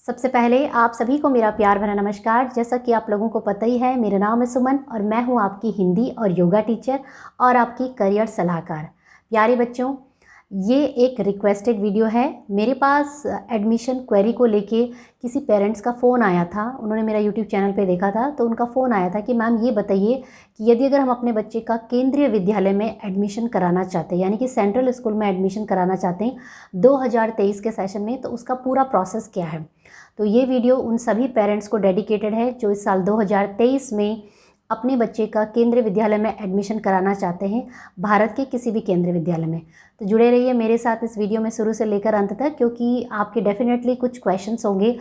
सबसे पहले आप सभी को मेरा प्यार भरा नमस्कार। जैसा कि आप लोगों को पता ही है, मेरा नाम है सुमन और मैं हूं आपकी हिंदी और योगा टीचर और आपकी करियर सलाहकार। प्यारे बच्चों, ये एक रिक्वेस्टेड वीडियो है। मेरे पास एडमिशन क्वेरी को लेके किसी पेरेंट्स का फ़ोन आया था। उन्होंने मेरा यूट्यूब चैनल पे देखा था तो उनका फ़ोन आया था कि मैम ये बताइए कि यदि अगर हम अपने बच्चे का केंद्रीय विद्यालय में एडमिशन कराना चाहते हैं, यानी कि सेंट्रल स्कूल में एडमिशन कराना चाहते हैं 2023 के सेशन में, तो उसका पूरा प्रोसेस क्या है। तो ये वीडियो उन सभी पेरेंट्स को डेडिकेटेड है जो इस साल 2023 में अपने बच्चे का केंद्रीय विद्यालय में एडमिशन कराना चाहते हैं, भारत के किसी भी केंद्रीय विद्यालय में। तो जुड़े रहिए मेरे साथ इस वीडियो में शुरू से लेकर अंत तक, क्योंकि आपके डेफिनेटली कुछ क्वेश्चंस होंगे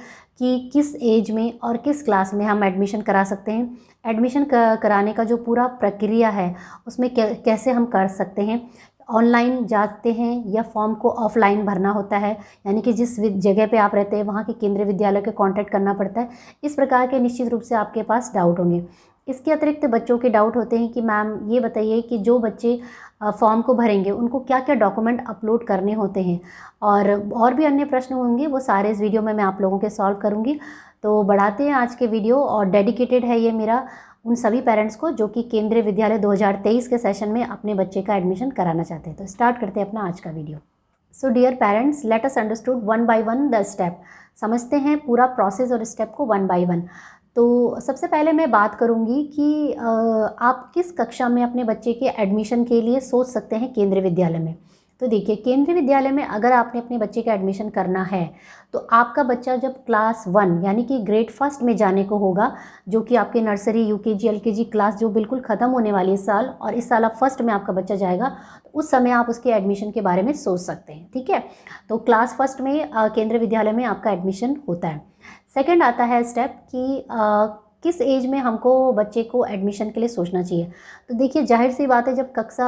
कि किस एज में और किस क्लास में हम एडमिशन करा सकते हैं। एडमिशन कराने का जो पूरा प्रक्रिया है उसमें कैसे हम कर सकते हैं, ऑनलाइन जाते हैं या फॉर्म को ऑफलाइन भरना होता है, यानी कि जिस जगह पे आप रहते हैं वहाँ के केंद्रीय विद्यालय के कांटेक्ट करना पड़ता है। इस प्रकार के निश्चित रूप से आपके पास डाउट होंगे। इसके अतिरिक्त बच्चों के डाउट होते हैं कि मैम ये बताइए कि जो बच्चे फॉर्म को भरेंगे उनको क्या क्या डॉक्यूमेंट अपलोड करने होते हैं, और भी अन्य प्रश्न होंगे, वो सारे इस वीडियो में मैं आप लोगों के सॉल्व करूँगी। तो बढ़ाते हैं आज के वीडियो, और डेडिकेटेड है ये मेरा उन सभी पेरेंट्स को जो कि केंद्रीय विद्यालय 2023 के सेशन में अपने बच्चे का एडमिशन कराना चाहते हैं। तो स्टार्ट करते हैं अपना आज का video. So dear parents, let us understood one by one the step. समझते हैं पूरा प्रोसेस और स्टेप को वन बाय वन। तो सबसे पहले मैं बात करूंगी कि आप किस कक्षा में अपने बच्चे के एडमिशन के लिए सोच सकते हैं केंद्रीय विद्यालय में। तो देखिए, केंद्रीय विद्यालय में अगर आपने अपने बच्चे का एडमिशन करना है तो आपका बच्चा जब क्लास 1 यानी कि ग्रेड फर्स्ट में जाने को होगा, जो कि आपके नर्सरी, यूकेजी, एलकेजी क्लास जो बिल्कुल ख़त्म होने वाली है इस साल, और इस साल आप फर्स्ट में आपका बच्चा जाएगा, तो उस समय आप उसके एडमिशन के बारे में सोच सकते हैं। ठीक है, तो क्लास फर्स्ट में केंद्रीय विद्यालय में आपका एडमिशन होता है। सेकेंड आता है स्टेप कि किस एज में हमको बच्चे को एडमिशन के लिए सोचना चाहिए। तो देखिए, जाहिर सी बात है, जब कक्षा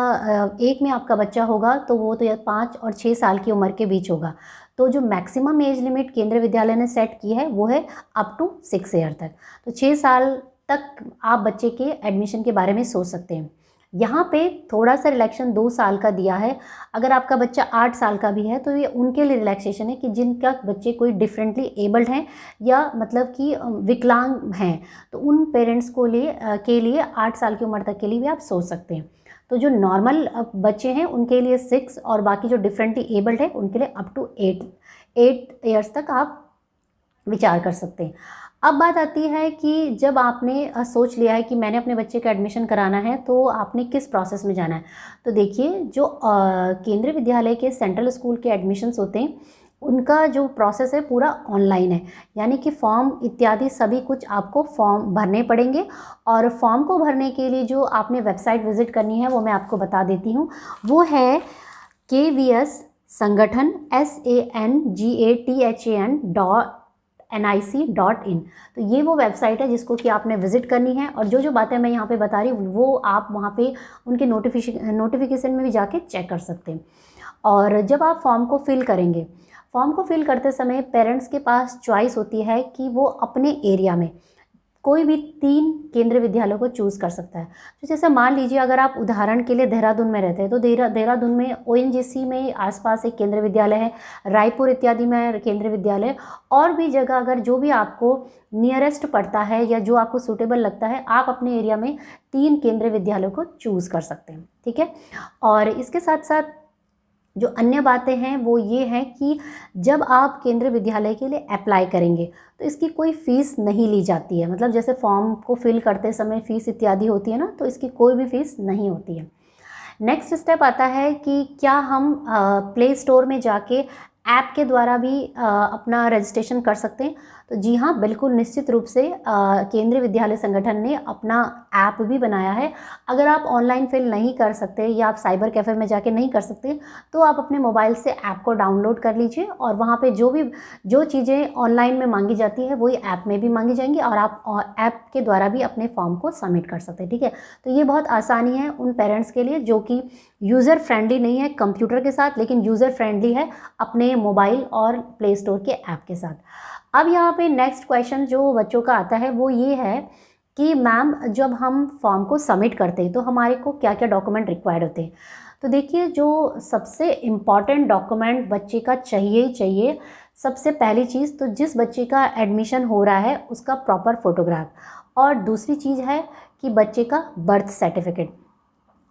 1 में आपका बच्चा होगा तो वो तो 5 और 6 साल की उम्र के बीच होगा। तो जो मैक्सिमम एज लिमिट केंद्रीय विद्यालय ने सेट की है वो है अप टू 6 ईयर तक। तो 6 साल तक आप बच्चे के एडमिशन के बारे में सोच सकते हैं। यहाँ पे थोड़ा सा रिलैक्सेशन 2 साल का दिया है। अगर आपका बच्चा 8 साल का भी है तो ये उनके लिए रिलैक्सेशन है कि जिनका बच्चे कोई डिफरेंटली एबल्ड हैं या मतलब कि विकलांग हैं, तो उन पेरेंट्स को के लिए 8 साल की उम्र तक के लिए भी आप सोच सकते हैं। तो जो नॉर्मल बच्चे हैं उनके लिए 6, और बाकी जो डिफरेंटली एबल्ड है उनके लिए अप टू 8 ईयर्स तक आप विचार कर सकते हैं। अब बात आती है कि जब आपने सोच लिया है कि मैंने अपने बच्चे का एडमिशन कराना है, तो आपने किस प्रोसेस में जाना है। तो देखिए, जो केंद्रीय विद्यालय के सेंट्रल स्कूल के एडमिशन्स होते हैं उनका जो प्रोसेस है पूरा ऑनलाइन है, यानी कि फॉर्म इत्यादि सभी कुछ आपको फॉर्म भरने पड़ेंगे। और फॉर्म को भरने के लिए जो आपने वेबसाइट विजिट करनी है वो मैं आपको बता देती हूँ। वो है KVS संगठन SANGATHAN.NIC.in। तो ये वो वेबसाइट है जिसको कि आपने विजिट करनी है, और जो जो बातें मैं यहाँ पे बता रही हूँ वो आप वहाँ पे उनके नोटिफिकेशन में भी जाके चेक कर सकते हैं। और जब आप फॉर्म को फिल करेंगे, फॉर्म को फिल करते समय पेरेंट्स के पास चॉइस होती है कि वो अपने एरिया में कोई भी 3 केंद्रीय विद्यालयों को चूज़ कर सकता है। तो जैसे मान लीजिए, अगर आप उदाहरण के लिए देहरादून में रहते हैं तो देहरादून में ONGC में आसपास एक केंद्रीय विद्यालय है, रायपुर इत्यादि में केंद्रीय विद्यालय, और भी जगह अगर जो भी आपको नियरेस्ट पड़ता है या जो आपको सूटेबल लगता है, आप अपने एरिया में 3 केंद्रीय विद्यालयों को चूज़ कर सकते हैं। ठीक है, और इसके साथ साथ जो अन्य बातें हैं वो ये हैं कि जब आप केंद्रीय विद्यालय के लिए अप्लाई करेंगे तो इसकी कोई फ़ीस नहीं ली जाती है। मतलब जैसे फॉर्म को फिल करते समय फ़ीस इत्यादि होती है ना, तो इसकी कोई भी फ़ीस नहीं होती है। नेक्स्ट स्टेप आता है कि क्या हम प्ले स्टोर में जाके ऐप के द्वारा भी अपना रजिस्ट्रेशन कर सकते हैं। तो जी हाँ, बिल्कुल निश्चित रूप से केंद्रीय विद्यालय संगठन ने अपना ऐप भी बनाया है। अगर आप ऑनलाइन फिल नहीं कर सकते या आप साइबर कैफ़े में जाके नहीं कर सकते, तो आप अपने मोबाइल से ऐप को डाउनलोड कर लीजिए, और वहाँ पे जो चीज़ें ऑनलाइन में मांगी जाती है वही ऐप में भी मांगी जाएंगी, और आप ऐप के द्वारा भी अपने फॉर्म को सबमिट कर सकते हैं। ठीक है, तो ये बहुत आसानी है उन पेरेंट्स के लिए जो कि यूज़र फ्रेंडली नहीं है कंप्यूटर के साथ, लेकिन यूज़र फ्रेंडली है अपने मोबाइल और प्ले स्टोर के ऐप के साथ। अब यहाँ पे नेक्स्ट क्वेश्चन जो बच्चों का आता है वो ये है कि मैम, जब हम फॉर्म को सबमिट करते हैं तो हमारे को क्या क्या डॉक्यूमेंट रिक्वायर्ड होते हैं। तो देखिए, जो सबसे इम्पॉर्टेंट डॉक्यूमेंट बच्चे का चाहिए ही चाहिए, सबसे पहली चीज़ तो जिस बच्चे का एडमिशन हो रहा है उसका प्रॉपर फोटोग्राफ, और दूसरी चीज़ है कि बच्चे का बर्थ सर्टिफिकेट।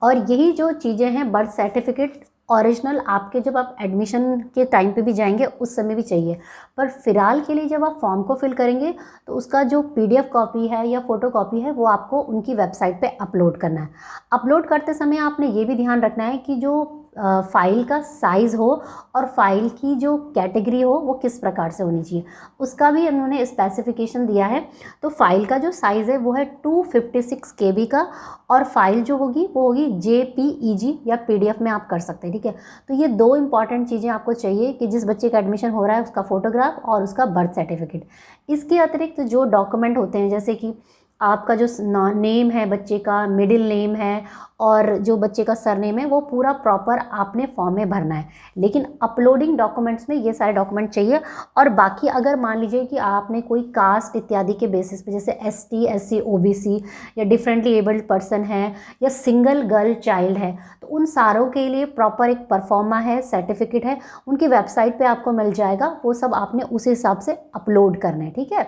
और यही जो चीज़ें हैं, बर्थ सर्टिफिकेट ओरिजिनल आपके जब आप एडमिशन के टाइम पे भी जाएंगे उस समय भी चाहिए, पर फ़िलहाल के लिए जब आप फॉर्म को फिल करेंगे तो उसका जो PDF कॉपी है या फ़ोटो कॉपी है वो आपको उनकी वेबसाइट पे अपलोड करना है। अपलोड करते समय आपने ये भी ध्यान रखना है कि जो फ़ाइल का साइज़ हो और फाइल की जो कैटेगरी हो वो किस प्रकार से होनी चाहिए, उसका भी उन्होंने स्पेसिफिकेशन दिया है। तो फाइल का जो साइज़ है वो है 256 KB का, और फाइल जो होगी वो होगी JPEG या PDF में आप कर सकते हैं, ठीक है। तो ये दो इंपॉर्टेंट चीज़ें आपको चाहिए कि जिस बच्चे का एडमिशन हो रहा है उसका फ़ोटोग्राफ और उसका बर्थ सर्टिफिकेट। इसके अतिरिक्त जो डॉक्यूमेंट होते हैं, जैसे कि आपका जो नेम है बच्चे का, मिडिल नेम है, और जो बच्चे का सरनेम है, वो पूरा प्रॉपर आपने फॉर्म में भरना है। लेकिन अपलोडिंग डॉक्यूमेंट्स में ये सारे डॉक्यूमेंट चाहिए। और बाकी अगर मान लीजिए कि आपने कोई कास्ट इत्यादि के बेसिस पे, जैसे ST SC OBC या डिफरेंटली एबल्ड पर्सन है या सिंगल गर्ल चाइल्ड है, तो उन सारों के लिए प्रॉपर एक परफॉर्मा है, सर्टिफिकेट है, उनकी वेबसाइट पे आपको मिल जाएगा। वो सब आपने उस हिसाब से अपलोड करना है, ठीक है।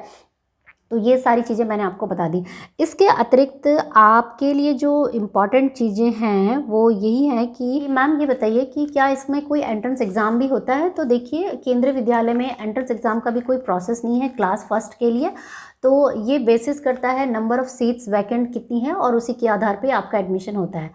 तो ये सारी चीज़ें मैंने आपको बता दी। इसके अतिरिक्त आपके लिए जो इम्पॉर्टेंट चीज़ें हैं वो यही है कि मैम ये बताइए कि क्या इसमें कोई एंट्रेंस एग्ज़ाम भी होता है। तो देखिए, केंद्रीय विद्यालय में एंट्रेंस एग्ज़ाम का भी कोई प्रोसेस नहीं है क्लास फर्स्ट के लिए। तो ये बेसिस करता है नंबर ऑफ़ सीट्स वैकेंट कितनी है और उसी के आधार पे आपका एडमिशन होता है।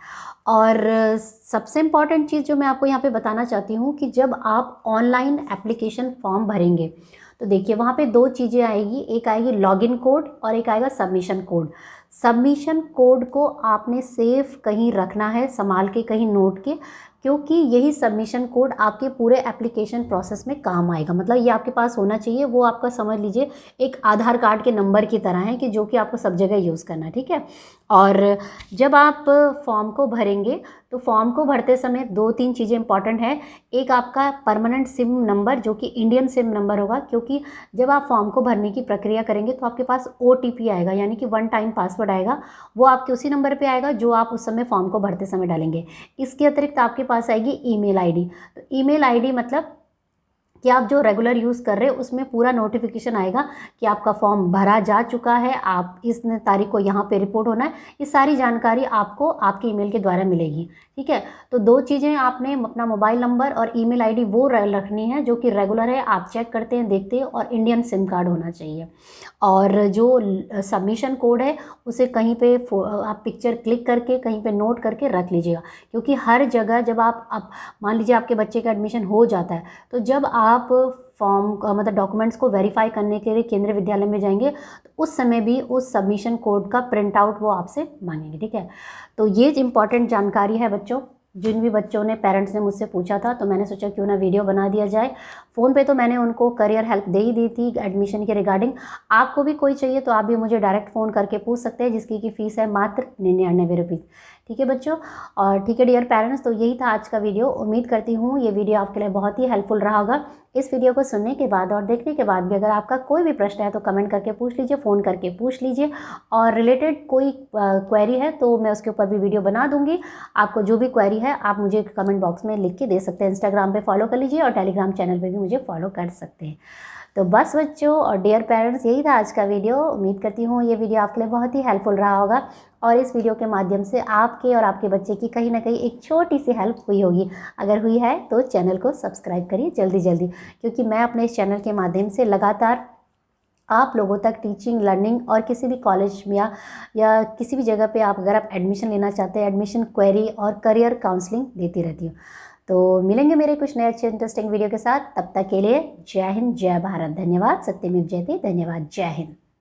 और सबसे इम्पॉर्टेंट चीज़ जो मैं आपको यहाँ पे बताना चाहती हूँ कि जब आप ऑनलाइन एप्लीकेशन फॉर्म भरेंगे तो देखिए वहाँ पे दो चीज़ें आएगी, एक आएगी लॉगिन कोड और एक आएगा सबमिशन कोड। सबमिशन कोड को आपने सेफ कहीं रखना है, संभाल के कहीं नोट के, क्योंकि यही सबमिशन कोड आपके पूरे एप्लीकेशन प्रोसेस में काम आएगा। मतलब ये आपके पास होना चाहिए। वो आपका समझ लीजिए एक आधार कार्ड के नंबर की तरह है कि जो कि आपको सब जगह यूज़ करना है, ठीक है। और जब आप फॉर्म को भरेंगे तो फॉर्म को भरते समय 2-3 चीज़ें इंपॉर्टेंट है। एक आपका परमानेंट सिम नंबर जो कि इंडियन सिम नंबर होगा, क्योंकि जब आप फॉर्म को भरने की प्रक्रिया करेंगे तो आपके पास OTP आएगा, यानी कि 1 टाइम पासवर्ड आएगा। वो आपके उसी नंबर पे आएगा जो आप उस समय फॉर्म को भरते समय डालेंगे। इसके अतिरिक्त आपके पास आएगी ईमेल ID। तो ईमेल ID मतलब कि आप जो रेगुलर यूज़ कर रहे हो उसमें पूरा नोटिफिकेशन आएगा कि आपका फॉर्म भरा जा चुका है, आप इस तारीख को यहाँ पे रिपोर्ट होना है। ये सारी जानकारी आपको आपके ईमेल के द्वारा मिलेगी, ठीक है। तो दो चीज़ें आपने अपना मोबाइल नंबर और ईमेल ID वो रखनी है जो कि रेगुलर है, आप चेक करते हैं, देखते हैं, और इंडियन सिम कार्ड होना चाहिए। और जो सबमिशन कोड है उसे कहीं पे आप पिक्चर क्लिक करके कहीं पे नोट करके रख लीजिएगा, क्योंकि हर जगह जब आप मान लीजिए आपके बच्चे का एडमिशन हो जाता है तो जब आप फॉर्म मतलब डॉक्यूमेंट्स को वेरीफाई करने के लिए केंद्रीय विद्यालय में जाएंगे तो उस समय भी उस सबमिशन कोड का प्रिंट आउट वो आपसे मांगेंगे, ठीक है। तो ये इंपॉर्टेंट जानकारी है बच्चों। जिन भी बच्चों ने पेरेंट्स ने मुझसे पूछा था तो मैंने सोचा क्यों ना वीडियो बना दिया जाए। फ़ोन पे तो मैंने उनको करियर हेल्प दे ही दी थी एडमिशन के रिगार्डिंग। आपको भी कोई चाहिए तो आप भी मुझे डायरेक्ट फ़ोन करके पूछ सकते हैं, जिसकी की फ़ीस है मात्र 99 रुपीज़, ठीक है बच्चों। और ठीक है डियर पेरेंट्स, तो यही था आज का वीडियो। उम्मीद करती हूँ ये वीडियो आपके लिए बहुत ही हेल्पफुल रहा होगा। इस वीडियो को सुनने के बाद और देखने के बाद भी अगर आपका कोई भी प्रश्न है तो कमेंट करके पूछ लीजिए, फ़ोन करके पूछ लीजिए, और रिलेटेड कोई क्वेरी है तो मैं उसके ऊपर भी वीडियो बना दूंगी। आपको जो भी क्वेरी है आप मुझे कमेंट बॉक्स में लिख के दे सकते हैं। इंस्टाग्राम पे फॉलो कर लीजिए और टेलीग्राम चैनल पे भी मुझे फॉलो कर सकते हैं। तो बस बच्चों और डियर पेरेंट्स, यही था आज का वीडियो। उम्मीद करती हूँ ये वीडियो आपके लिए बहुत ही हेल्पफुल रहा होगा और इस वीडियो के माध्यम से आपके और आपके बच्चे की कहीं ना कहीं एक छोटी सी हेल्प हुई होगी। अगर हुई है तो चैनल को सब्सक्राइब करिए जल्दी जल्दी, क्योंकि मैं अपने इस चैनल के माध्यम से लगातार आप लोगों तक टीचिंग, लर्निंग और किसी भी कॉलेज में या किसी भी जगह पे अगर आप एडमिशन लेना चाहते हैं, एडमिशन क्वेरी और करियर काउंसलिंग देती रहती हूँ। तो मिलेंगे मेरे कुछ नए अच्छे इंटरेस्टिंग वीडियो के साथ। तब तक के लिए जय हिंद, जय भारत, धन्यवाद। सत्यमेव जयते, धन्यवाद, जय हिंद।